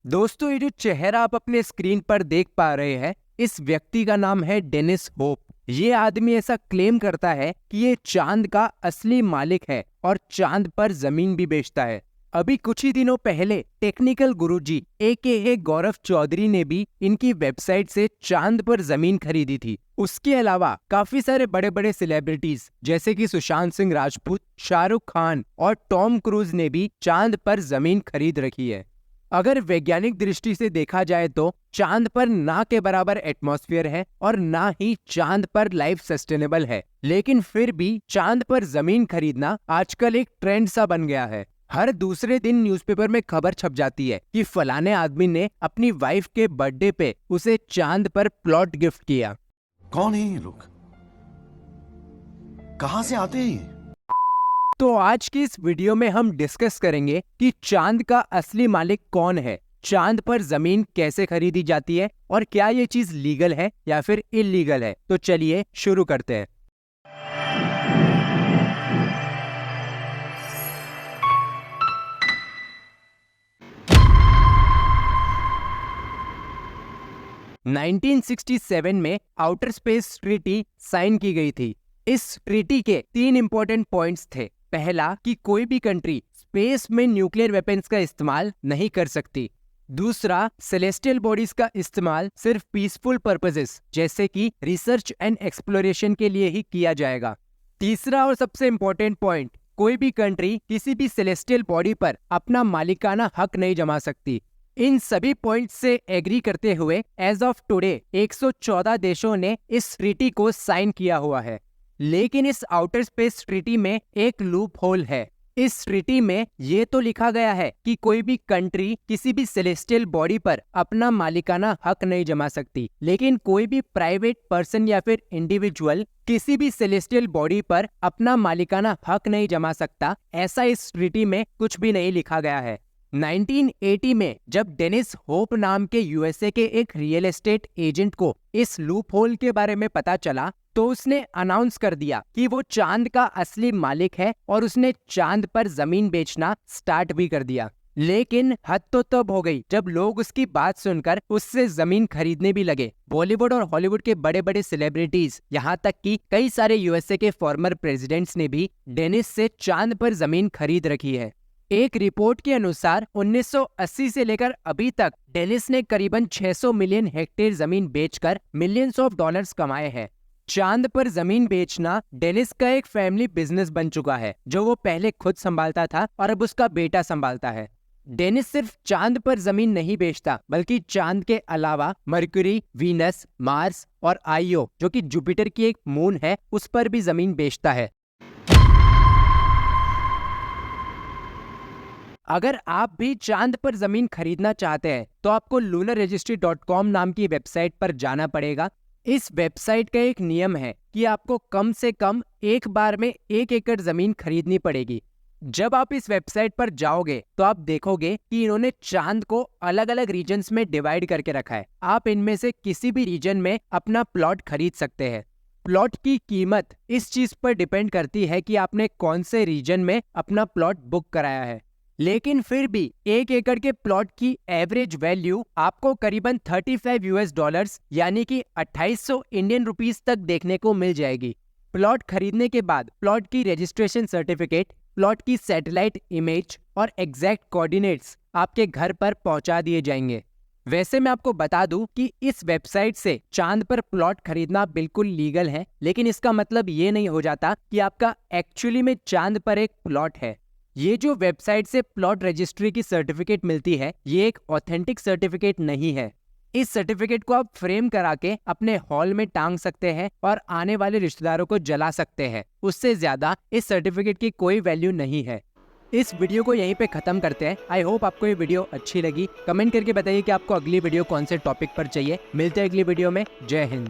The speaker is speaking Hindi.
दोस्तों, ये जो चेहरा आप अपने स्क्रीन पर देख पा रहे हैं, इस व्यक्ति का नाम है डेनिस होप। ये आदमी ऐसा क्लेम करता है कि ये चांद का असली मालिक है और चांद पर जमीन भी बेचता है। अभी कुछ ही दिनों पहले टेक्निकल गुरुजी AKA गौरव चौधरी ने भी इनकी वेबसाइट से चांद पर जमीन खरीदी थी। उसके अलावा काफी सारे बड़े बड़े सेलिब्रिटीज जैसे कि सुशांत सिंह राजपूत, शाहरुख खान और टॉम क्रूज ने भी चांद पर जमीन खरीद रखी है। अगर वैज्ञानिक दृष्टि से देखा जाए तो चांद पर ना के बराबर एटमॉस्फेयर है और ना ही चांद पर लाइफ सस्टेनेबल है, लेकिन फिर भी चांद पर जमीन खरीदना आजकल एक ट्रेंड सा बन गया है। हर दूसरे दिन न्यूज़पेपर में खबर छप जाती है कि फलाने आदमी ने अपनी वाइफ के बर्थडे पे उसे चांद पर प्लॉट गिफ्ट किया। कौन है ये लोग? कहां से आते हैं ये? तो आज की इस वीडियो में हम डिस्कस करेंगे कि चांद का असली मालिक कौन है, चांद पर जमीन कैसे खरीदी जाती है और क्या ये चीज लीगल है या फिर इलीगल है। तो चलिए शुरू करते हैं। (1967) में आउटर स्पेस ट्रीटी साइन की गई थी। इस ट्रीटी के 3 इंपॉर्टेंट पॉइंट्स थे। पहला कि कोई भी कंट्री स्पेस में न्यूक्लियर वेपन्स का इस्तेमाल नहीं कर सकती। दूसरा, सेलेस्टियल बॉडीज का इस्तेमाल सिर्फ पीसफुल पर्पसेस जैसे कि रिसर्च एंड एक्सप्लोरेशन के लिए ही किया जाएगा। तीसरा और सबसे इंपॉर्टेंट पॉइंट, कोई भी कंट्री किसी भी सेलेस्टियल बॉडी पर अपना मालिकाना हक नहीं जमा सकती। इन सभी पॉइंट्स से एग्री करते हुए एज ऑफ टुडे 114 देशों ने इस ट्रीटी को साइन किया हुआ है। लेकिन इस आउटर स्पेस ट्रीटी में एक लूप होल है। इस ट्रीटी में ये तो लिखा गया है कि कोई भी कंट्री किसी भी सेलेस्टियल बॉडी पर अपना मालिकाना हक नहीं जमा सकती, लेकिन कोई भी प्राइवेट पर्सन या फिर इंडिविजुअल किसी भी सेलेस्टियल बॉडी पर अपना मालिकाना हक नहीं जमा सकता, ऐसा इस ट्रीटी में कुछ भी नहीं लिखा गया है। 1980 में जब डेनिस होप नाम के USA के एक रियल एस्टेट एजेंट को इस लूप होल के बारे में पता चला तो उसने अनाउंस कर दिया कि वो चांद का असली मालिक है और उसने चांद पर जमीन बेचना स्टार्ट भी कर दिया। लेकिन हद तो तब हो गई जब लोग उसकी बात सुनकर उससे जमीन खरीदने भी लगे। बॉलीवुड और हॉलीवुड के बड़े बड़े सेलिब्रिटीज, यहाँ तक कि कई सारे USA के फॉर्मर प्रेसिडेंट्स ने भी डेनिस से चांद पर जमीन खरीद रखी है। एक रिपोर्ट के अनुसार 1980 से लेकर अभी तक डेनिस ने करीबन 600 मिलियन हेक्टेयर जमीन बेचकर मिलियंस ऑफ डॉलर्स कमाए हैं। चांद पर जमीन बेचना डेनिस का एक फैमिली बिजनेस बन चुका है, जो वो पहले खुद संभालता था और अब उसका बेटा संभालता है। डेनिस सिर्फ चांद पर जमीन नहीं बेचता, बल्कि चांद के अलावा मरक्यूरी, वीनस, मार्स और आईओ, जो कि जुपिटर की एक मून है, उस पर भी जमीन बेचता है। अगर आप भी चांद पर जमीन खरीदना चाहते हैं तो आपको lunarregistry.com नाम की वेबसाइट पर जाना पड़ेगा। इस वेबसाइट का एक नियम है कि आपको कम से कम एक बार में 1 एकड़ जमीन खरीदनी पड़ेगी। जब आप इस वेबसाइट पर जाओगे तो आप देखोगे कि इन्होंने चांद को अलग अलग रीजन्स में डिवाइड करके रखा है। आप इनमें से किसी भी रीजन में अपना प्लॉट खरीद सकते हैं। प्लॉट की कीमत इस चीज पर डिपेंड करती है कि आपने कौन से रीजन में अपना प्लॉट बुक कराया है। लेकिन फिर भी 1 एकड़ के प्लॉट की एवरेज वैल्यू आपको करीबन $35 यानी कि 2800 इंडियन रुपीस तक देखने को मिल जाएगी। प्लॉट खरीदने के बाद प्लॉट की रजिस्ट्रेशन सर्टिफिकेट, प्लॉट की सैटेलाइट इमेज और एग्जैक्ट कोऑर्डिनेट्स आपके घर पर पहुंचा दिए जाएंगे। वैसे मैं आपको बता दूं कि इस वेबसाइट से चांद पर प्लॉट खरीदना बिल्कुल लीगल है, लेकिन इसका मतलब ये नहीं हो जाता कि आपका एक्चुअली में चांद पर एक प्लॉट है। ये जो वेबसाइट से प्लॉट रजिस्ट्री की सर्टिफिकेट मिलती है, ये एक ऑथेंटिक सर्टिफिकेट नहीं है। इस सर्टिफिकेट को आप फ्रेम करा के अपने हॉल में टांग सकते हैं और आने वाले रिश्तेदारों को जला सकते हैं। उससे ज्यादा इस सर्टिफिकेट की कोई वैल्यू नहीं है। इस वीडियो को यहीं पे खत्म करते हैं। आई होप आपको ये वीडियो अच्छी लगी। कमेंट करके बताइए कि आपको अगली वीडियो कौन से टॉपिक पर चाहिए। मिलते हैं अगली वीडियो में। जय हिंद।